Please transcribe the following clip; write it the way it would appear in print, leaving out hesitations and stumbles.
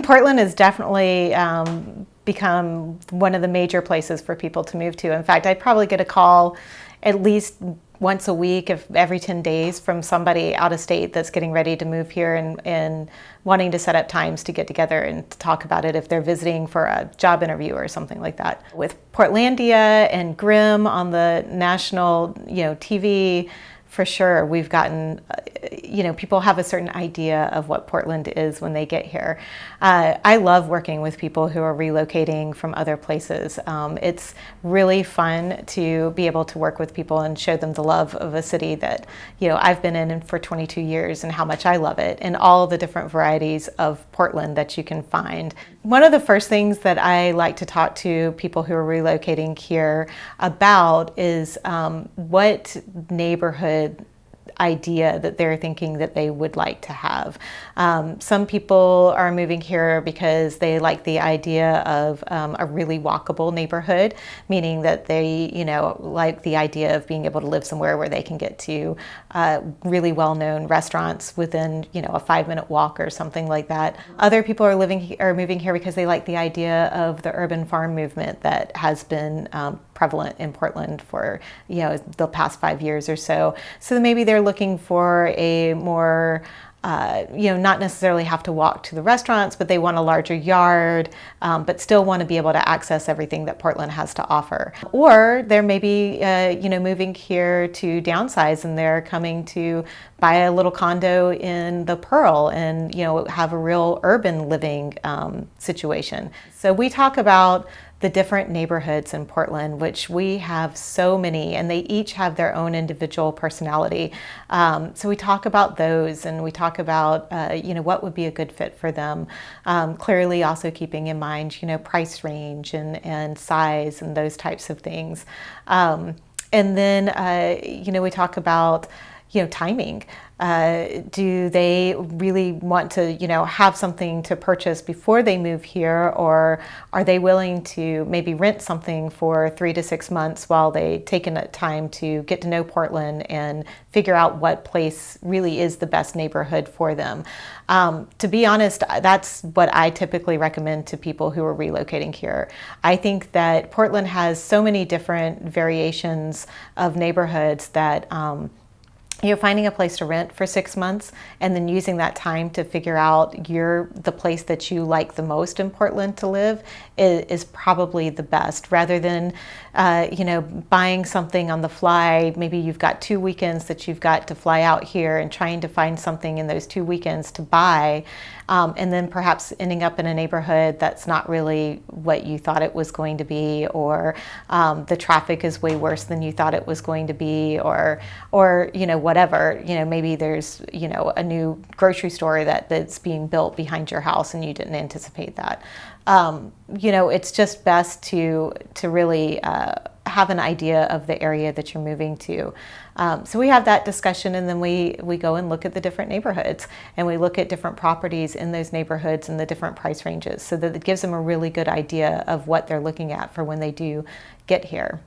Portland has definitely become one of the major places for people to move to. In fact, I'd probably get a call at least once a week, if every 10 days, from somebody out of state that's getting ready to move here and wanting to set up times to get together and to talk about it if they're visiting for a job interview or something like that. With Portlandia and Grimm on the national, TV, for sure, we've gotten, people have a certain idea of what Portland is when they get here. I love working with people who are relocating from other places. It's really fun to be able to work with people and show them the love of a city that, I've been in for 22 years and how much I love it, and all the different varieties of Portland that you can find. One of the first things that I like to talk to people who are relocating here about is what neighborhood idea that they're thinking that they would like to have. Some people are moving here because they like the idea of a really walkable neighborhood, meaning that they, like the idea of being able to live somewhere where they can get to really well-known restaurants within, a 5-minute walk or something like that. Other people are moving here because they like the idea of the urban farm movement that has been prevalent in Portland for the past 5 years or so. So maybe they're looking for a more not necessarily have to walk to the restaurants, but they want a larger yard, but still want to be able to access everything that Portland has to offer. Or they're maybe, moving here to downsize, and they're coming to buy a little condo in the Pearl and, have a real urban living situation. So we talk about the different neighborhoods in Portland, which we have so many, and they each have their own individual personality. So we talk about those, and we talk about, what would be a good fit for them. Clearly also keeping in mind, price range and size and those types of things. And then, we talk about, timing. Do they really want to, have something to purchase before they move here, or are they willing to maybe rent something for 3 to 6 months while they take time to get to know Portland and figure out what place really is the best neighborhood for them? To be honest, that's what I typically recommend to people who are relocating here. I think that Portland has so many different variations of neighborhoods that finding a place to rent for 6 months and then using that time to figure out the place that you like the most in Portland to live is probably the best, rather than buying something on the fly. Maybe you've got 2 weekends that you've got to fly out here and trying to find something in those 2 weekends to buy, and then perhaps ending up in a neighborhood that's not really what you thought it was going to be, or the traffic is way worse than you thought it was going to be, or whatever. Maybe there's a new grocery store that's being built behind your house and you didn't anticipate that. It's just best to really have an idea of the area that you're moving to. So we have that discussion, and then we go and look at the different neighborhoods, and we look at different properties in those neighborhoods and the different price ranges, so that it gives them a really good idea of what they're looking at for when they do get here.